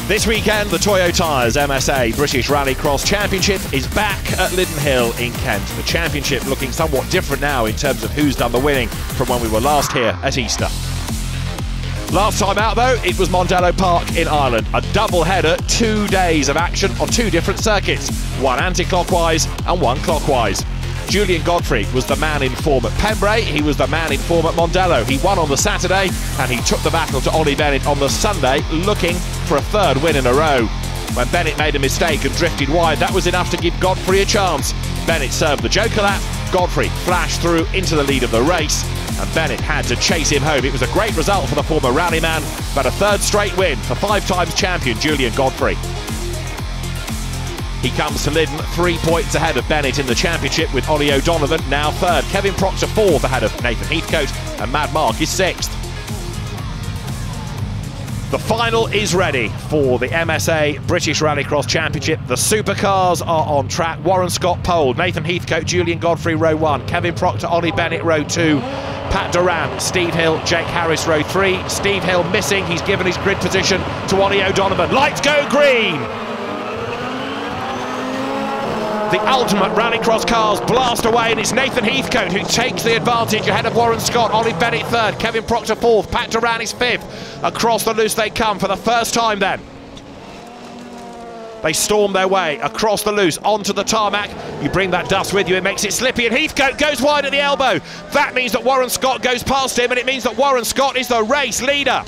This weekend, the Toyo Tyres MSA British Rallycross Championship is back at Lydden Hill in Kent. The championship looking somewhat different now in terms of who's done the winning from when we were last here at Easter. Last time out though, it was Mondello Park in Ireland. A double header, 2 days of action on 2 different circuits, one anti-clockwise and one clockwise. Julian Godfrey was the man in form at Pembrey, he was the man in form at Mondello. He won on the Saturday and he took the battle to Ollie Bennett on the Sunday, looking for a 3rd win in a row. When Bennett made a mistake and drifted wide, that was enough to give Godfrey a chance. Bennett served the joker lap, Godfrey flashed through into the lead of the race, and Bennett had to chase him home. It was a great result for the former rallyman, but a 3rd straight win for 5-time champion Julian Godfrey. He comes to Lydden 3 points ahead of Bennett in the championship, with Ollie O'Donovan now 3rd. Kevin Proctor 4th ahead of Nathan Heathcote, and Mad Mark is 6th. The final is ready for the MSA British Rallycross Championship. The supercars are on track. Warren Scott pole, Nathan Heathcote, Julian Godfrey row 1, Kevin Proctor, Ollie Bennett row 2, Pat Duran, Steve Hill, Jake Harris row 3. Steve Hill missing, he's given his grid position to Ollie O'Donovan. Lights go green! The ultimate rallycross cars blast away, and it's Nathan Heathcote who takes the advantage ahead of Warren Scott. Ollie Bennett 3rd, Kevin Proctor 4th, Pat Duran is 5th. Across the loose they come for the first time then. They storm their way across the loose onto the tarmac. You bring that dust with you, it makes it slippy, and Heathcote goes wide at the elbow. That means that Warren Scott goes past him, and it means that Warren Scott is the race leader.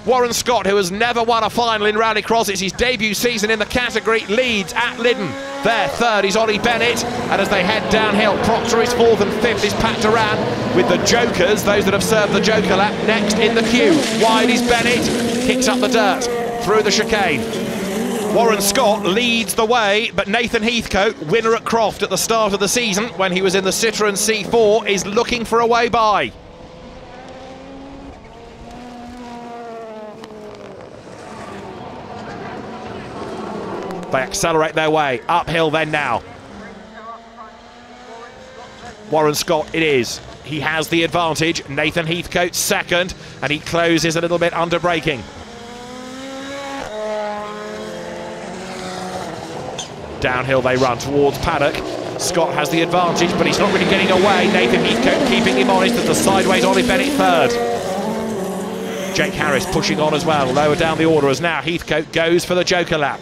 Warren Scott, who has never won a final in Rallycross, it's his debut season in the category, leads at Lydden. There, 3rd is Ollie Bennett, and as they head downhill, Proctor is 4th and 5th is Pat Duran, with the jokers, those that have served the joker lap, next in the queue. Wide is Bennett, kicks up the dirt through the chicane. Warren Scott leads the way, but Nathan Heathcote, winner at Croft at the start of the season when he was in the Citroën C4, is looking for a way by. They accelerate their way, uphill then now. Warren Scott it is. He has the advantage. Nathan Heathcote 2nd, and he closes a little bit under braking. Downhill they run towards Paddock. Scott has the advantage, but he's not really getting away. Nathan Heathcote keeping him honest as the sideways Ollie Bennett 3rd. Jake Harris pushing on as well, lower down the order as now Heathcote goes for the joker lap.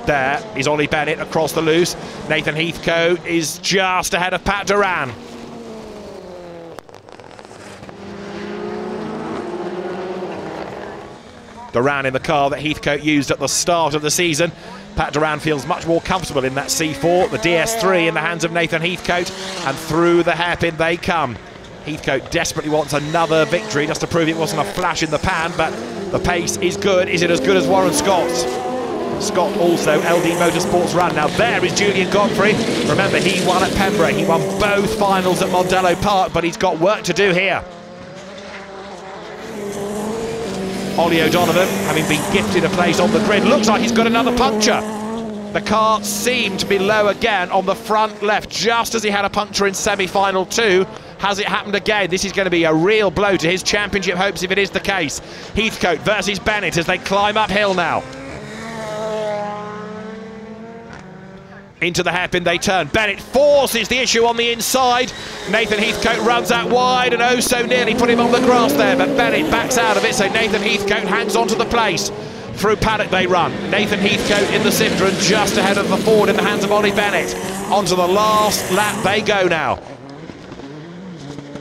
There is Ollie Bennett across the loose. Nathan Heathcote is just ahead of Pat Duran. Duran in the car that Heathcote used at the start of the season. Pat Duran feels much more comfortable in that C4. The DS3 in the hands of Nathan Heathcote, and through the hairpin they come. Heathcote desperately wants another victory just to prove it wasn't a flash in the pan, but the pace is good. Is it as good as Warren Scott's? Scott also LD Motorsports run. Now there is Julian Godfrey. Remember, he won at Pembrey. He won both finals at Mondello Park, but he's got work to do here. Ollie O'Donovan, having been gifted a place on the grid, looks like he's got another puncture. The car seemed to be low again on the front left, just as he had a puncture in semi-final 2. Has it happened again? This is going to be a real blow to his championship hopes if it is the case. Heathcote versus Bennett as they climb uphill now. Into the hairpin they turn. Bennett forces the issue on the inside. Nathan Heathcote runs out wide and oh so nearly put him on the grass there, but Bennett backs out of it, so Nathan Heathcote hangs on to the place. Through Paddock they run. Nathan Heathcote in the Citroën just ahead of the Ford in the hands of Ollie Bennett. Onto the last lap they go now.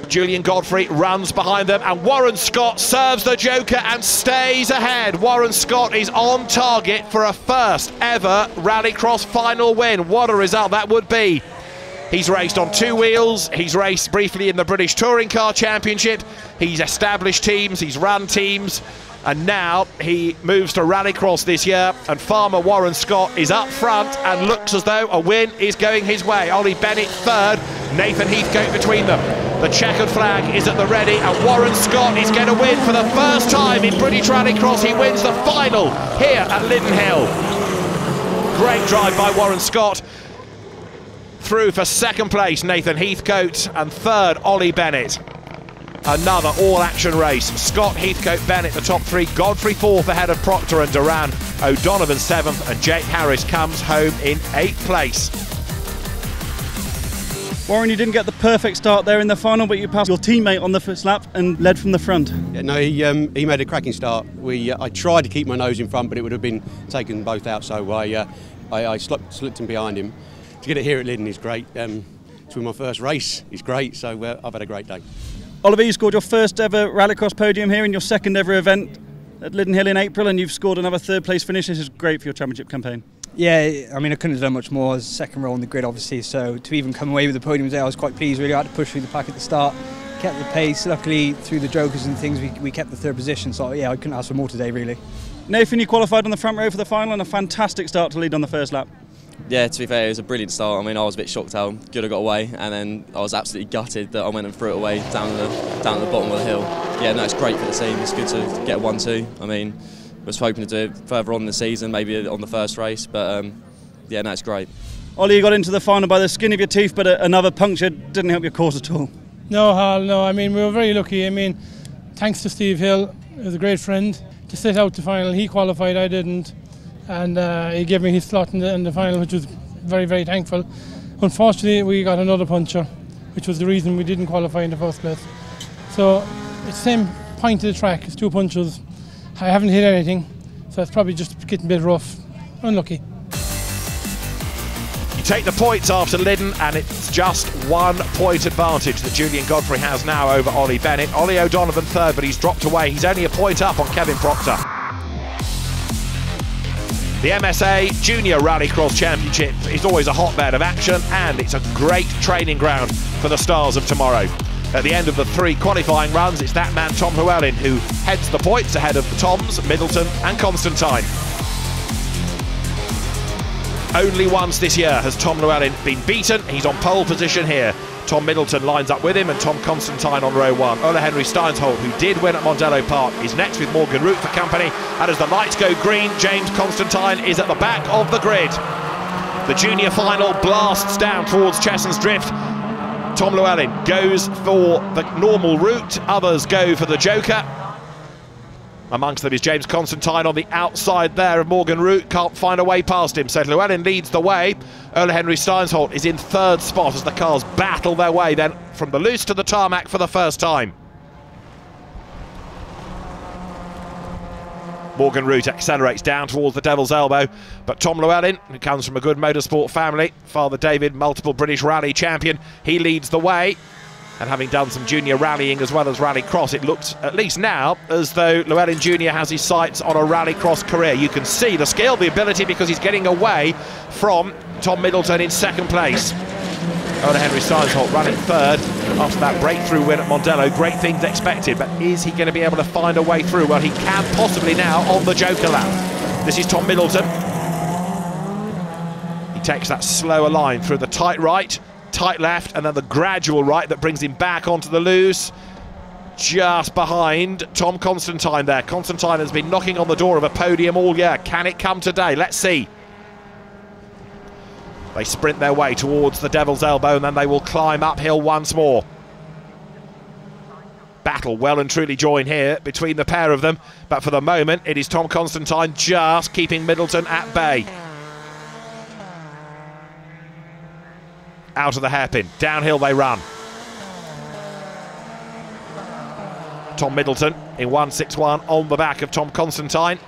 Julian Godfrey runs behind them, and Warren Scott serves the joker and stays ahead. Warren Scott is on target for a 1st ever Rallycross final win. What a result that would be. He's raced on 2 wheels, he's raced briefly in the British Touring Car Championship, he's established teams, he's run teams, and now he moves to Rallycross this year, and farmer Warren Scott is up front and looks as though a win is going his way. Ollie Bennett 3rd, Nathan Heathcote between them. The checkered flag is at the ready, and Warren Scott is going to win for the first time in British Rallycross. He wins the final here at Lydden Hill. Great drive by Warren Scott. Through for second place, Nathan Heathcote, and third, Ollie Bennett. Another all-action race. Scott, Heathcote, Bennett, the top three. Godfrey fourth ahead of Proctor and Duran. O'Donovan seventh, and Jake Harris comes home in 8th place. Warren, you didn't get the perfect start there in the final, but you passed your teammate on the first lap and led from the front. Yeah, no, he made a cracking start. I tried to keep my nose in front, but it would have been taken both out, so I slipped in behind him. To get it here at Lydden is great. It's my first race. It's great, so I've had a great day. Oliver, you scored your first ever Rallycross podium here in your second ever event at Lydden Hill in April, and you've scored another third place finish. This is great for your championship campaign. Yeah, I mean, I couldn't have done much more. I was second row on the grid, obviously, so to even come away with the podium today, I was quite pleased. Really, I had to push through the pack at the start, kept the pace. Luckily, through the jokers and things, we kept the third position, so yeah, I couldn't ask for more today, really. Nathan, you qualified on the front row for the final and a fantastic start to lead on the first lap. Yeah, to be fair, it was a brilliant start. I mean, I was a bit shocked how good I got away, and then I was absolutely gutted that I went and threw it away down at the bottom of the hill. Yeah, no, it's great for the team. It's good to get 1-2. I mean, I was hoping to do it further on in the season, maybe on the first race, but yeah, no, it's great. Ollie, you got into the final by the skin of your teeth, but another puncture didn't help your cause at all. No, Hal, no. I mean, we were very lucky. I mean, thanks to Steve Hill, he was a great friend, to sit out the final. He qualified, I didn't, and he gave me his slot in the final, which was very, very thankful. Unfortunately, we got another puncher, which was the reason we didn't qualify in the first place. So it's the same point of the track, it's two punches. I haven't hit anything, so it's probably just getting a bit rough. Unlucky. You take the points after Lydden, and it's just 1 point advantage that Julian Godfrey has now over Ollie Bennett. Ollie O'Donovan third, but he's dropped away. He's only a point up on Kevin Proctor. The MSA Junior Rallycross Championship is always a hotbed of action, and it's a great training ground for the stars of tomorrow. At the end of the 3 qualifying runs, it's that man Tom Llewellyn who heads the points ahead of the Toms, Middleton and Constantine. Only once this year has Tom Llewellyn been beaten. He's on pole position here. Tom Middleton lines up with him, and Tom Constantine on row 1. Ola Henry Steinsholt, who did win at Mondello Park, is next with Morgan Root for company. And as the lights go green, James Constantine is at the back of the grid. The junior final blasts down towards Chesson's Drift. Tom Llewellyn goes for the normal route, others go for the joker. Amongst them is James Constantine on the outside there of Morgan Root, can't find a way past him, so Llewellyn leads the way. Ola Henry Steinsholt is in third spot as the cars battle their way then from the loose to the tarmac for the first time. Morgan Root accelerates down towards the Devil's Elbow, but Tom Llewellyn, who comes from a good motorsport family, Father David, multiple British rally champion, he leads the way. And having done some junior rallying as well as Rallycross, it looks, at least now, as though Llewellyn Jr. has his sights on a Rallycross career. You can see the skill, the ability, because he's getting away from Tom Middleton in second place. Ola Henry Steinsholt running third after that breakthrough win at Mondello. Great things expected, but is he going to be able to find a way through? Well, he can possibly now on the joker lap. This is Tom Middleton. He takes that slower line through the tight right, tight left, and then the gradual right that brings him back onto the loose. Just behind Tom Constantine there. Constantine has been knocking on the door of a podium all year. Can it come today? Let's see. They sprint their way towards the Devil's Elbow, and then they will climb uphill once more. Battle well and truly joined here between the pair of them, but for the moment it is Tom Constantine just keeping Middleton at bay. Out of the hairpin, downhill they run. Tom Middleton in 161 on the back of Tom Constantine,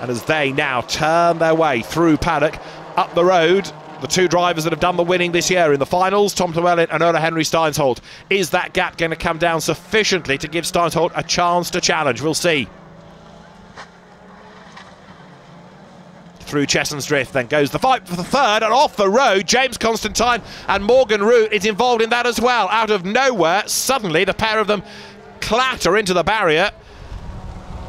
and as they now turn their way through paddock up the road, the two drivers that have done the winning this year in the finals, Tom Llewellyn and Ola Henry Steinsholt. Is that gap going to come down sufficiently to give Steinsholt a chance to challenge? We'll see. Through Chesson's Drift, then goes the fight for the third, and off the road, James Constantine and Morgan Root is involved in that as well. Out of nowhere, suddenly the pair of them clatter into the barrier.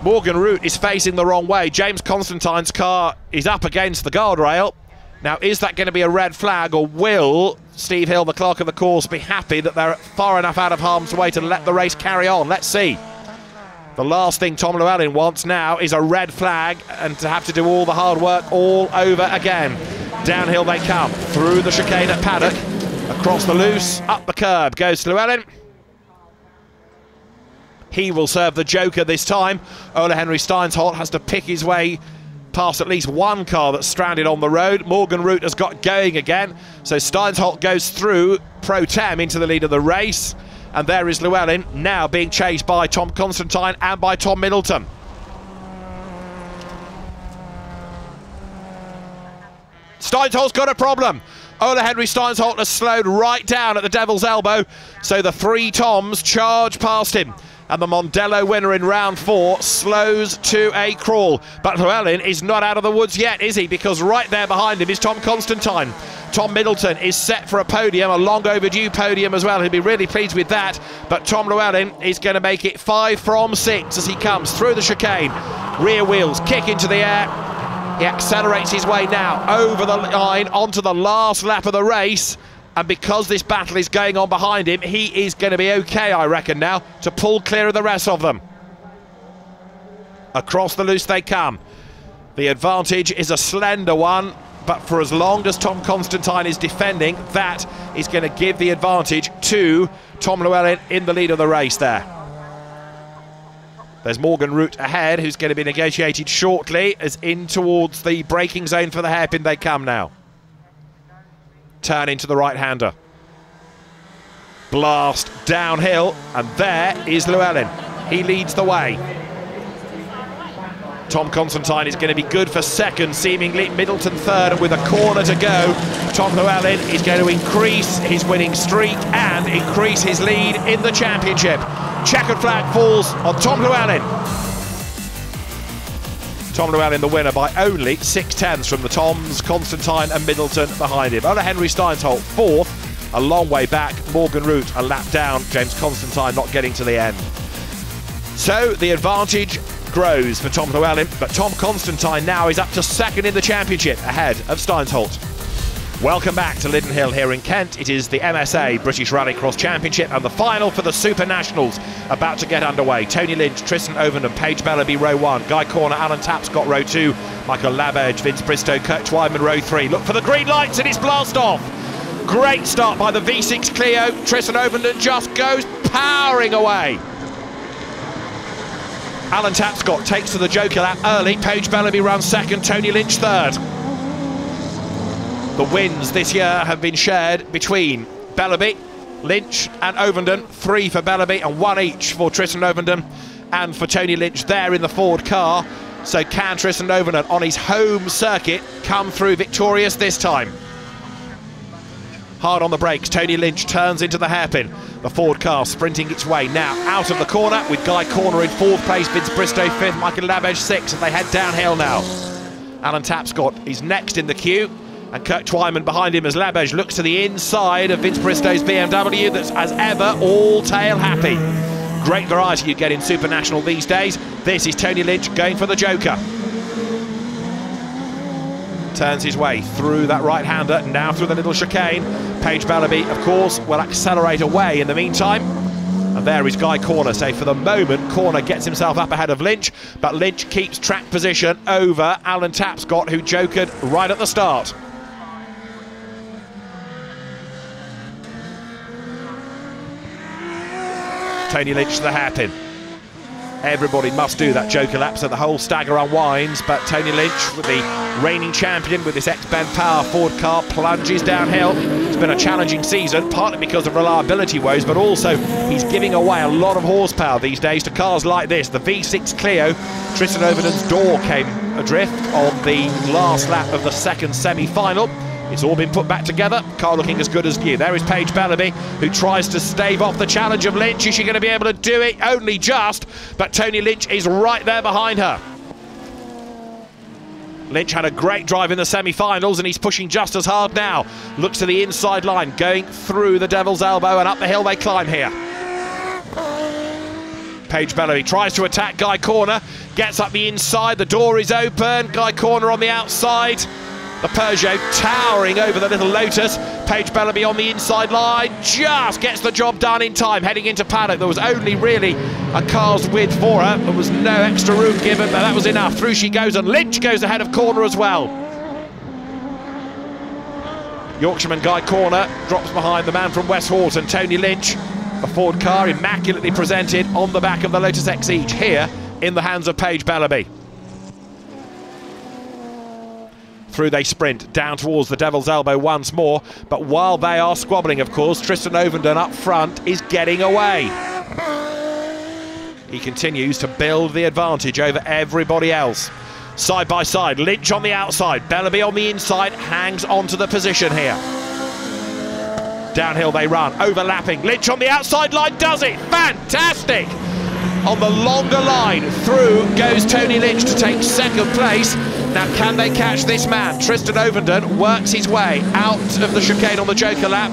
Morgan Root is facing the wrong way. James Constantine's car is up against the guardrail. Now, is that going to be a red flag, or will Steve Hill, the clerk of the course, be happy that they're far enough out of harm's way to let the race carry on? Let's see. The last thing Tom Llewellyn wants now is a red flag and to have to do all the hard work all over again. Downhill they come, through the chicane at paddock. Across the loose, up the curb goes Llewellyn. He will serve the joker this time. Ole Henry Steinsholt has to pick his way past at least one car that's stranded on the road. Morgan Root has got going again, so Steinsholt goes through pro tem into the lead of the race, and there is Llewellyn now being chased by Tom Constantine and by Tom Middleton. Steinsholt's got a problem. Ole Henry Steinsholt has slowed right down at the Devil's Elbow, so the three Toms charge past him. And the Mondello winner in round 4 slows to a crawl. But Llewellyn is not out of the woods yet, is he? Because right there behind him is Tom Constantine. Tom Middleton is set for a podium, a long overdue podium as well. He'll be really pleased with that. But Tom Llewellyn is going to make it 5 from 6 as he comes through the chicane. Rear wheels kick into the air. He accelerates his way now over the line onto the last lap of the race. And because this battle is going on behind him, he is going to be okay, I reckon, now, to pull clear of the rest of them. Across the loose they come. The advantage is a slender one, but for as long as Tom Constantine is defending, that is going to give the advantage to Tom Llewellyn in the lead of the race there. There's Morgan Root ahead, who's going to be negotiated shortly, as in towards the braking zone for the hairpin they come now. Turn into the right-hander. Blast downhill, and there is Llewellyn. He leads the way. Tom Constantine is going to be good for second, seemingly. Middleton third, and with a corner to go, Tom Llewellyn is going to increase his winning streak and increase his lead in the championship. Checkered flag falls on Tom Llewellyn. Tom Llewellyn the winner by only 6/10 from the Toms, Constantine and Middleton behind him. Ole Henry Steinsholt 4th, a long way back. Morgan Root a lap down. James Constantine not getting to the end. So the advantage grows for Tom Llewellyn, but Tom Constantine now is up to second in the championship, ahead of Steinsholt. Welcome back to Lydden Hill here in Kent. It is the MSA British Rallycross Championship and the final for the Super Nationals about to get underway. Tony Lynch, Tristan Ovenden, Paige Bellaby, row 1. Guy Corner, Alan Tapscott, row 2. Michael Labedge, Vince Bristow, Kurt Twyman, row 3. Look for the green lights and it's blast off. Great start by the V6 Clio. Tristan Ovenden just goes powering away. Alan Tapscott takes to the joker lap early. Paige Bellaby runs second, Tony Lynch third. The wins this year have been shared between Bellaby, Lynch and Ovenden. 3 for Bellaby and 1 each for Tristan Ovenden and for Tony Lynch there in the Ford car. So can Tristan Ovenden on his home circuit come through victorious this time? Hard on the brakes, Tony Lynch turns into the hairpin. The Ford car sprinting its way now out of the corner with Guy Corner in 4th place, Vince Bristow 5th, Michael Labedge 6th, and they head downhill now. Alan Tapscott is next in the queue. And Kurt Twyman behind him as Labedge looks to the inside of Vince Bristow's BMW that's, as ever, all tail happy. Great variety you get in Super National these days. This is Tony Lynch going for the joker. Turns his way through that right-hander, now through the little chicane. Paige Bellaby, of course, will accelerate away in the meantime. And there is Guy Corner. So for the moment, Corner gets himself up ahead of Lynch, but Lynch keeps track position over Alan Tapscott, who jokered right at the start. Tony Lynch to the hairpin. Everybody must do that joker lap so the whole stagger unwinds, but Tony Lynch, with the reigning champion with this X-Bend Power Ford car, plunges downhill. It's been a challenging season, partly because of reliability woes, but also he's giving away a lot of horsepower these days to cars like this. The V6 Clio, Tristan Ovenden's door came adrift on the last lap of the second semi-final. It's all been put back together, car looking as good as new. There is Paige Bellaby, who tries to stave off the challenge of Lynch. Is she going to be able to do it? Only just, but Tony Lynch is right there behind her. Lynch had a great drive in the semi-finals and he's pushing just as hard now. Looks to the inside line, going through the Devil's Elbow, and up the hill they climb here. Paige Bellaby tries to attack Guy Corner, gets up the inside, the door is open, Guy Corner on the outside. The Peugeot towering over the little Lotus. Paige Bellaby on the inside line, just gets the job done in time, heading into paddock. There was only really a car's width for her. There was no extra room given, but that was enough. Through she goes, and Lynch goes ahead of Corner as well. Yorkshireman Guy Corner drops behind the man from West Horton, Tony Lynch. A Ford car immaculately presented on the back of the Lotus Exige here in the hands of Paige Bellaby. Through they sprint down towards the Devil's Elbow once more, but while they are squabbling, of course, Tristan Ovenden up front is getting away. He continues to build the advantage over everybody else. Side by side, Lynch on the outside, Bellaby on the inside, hangs onto the position here. Downhill they run, overlapping, Lynch on the outside line does it, fantastic! On the longer line, through goes Tony Lynch to take second place. Now can they catch this man? Tristan Ovenden works his way out of the chicane on the Joker lap.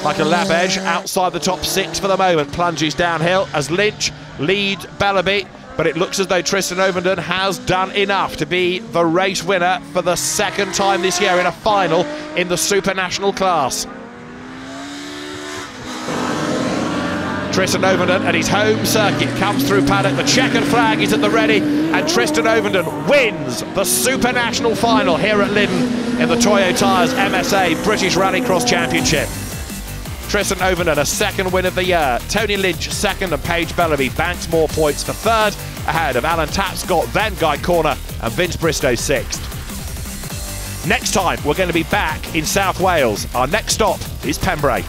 Like a lap edge, outside the top 6 for the moment, plunges downhill as Lynch leads Bellaby. But it looks as though Tristan Ovenden has done enough to be the race winner for the second time this year in a final in the Super National class. Tristan Ovenden at his home circuit comes through paddock, the checkered flag is at the ready, and Tristan Ovenden wins the Super National final here at Lydden in the Toyo Tyres MSA British Rallycross Championship. Tristan Ovenden, a second win of the year. Tony Lynch second, and Paige Bellaby banks more points for third, ahead of Alan Tapscott, then Guy Corner, and Vince Bristow sixth. Next time, we're going to be back in South Wales. Our next stop is Pembrey.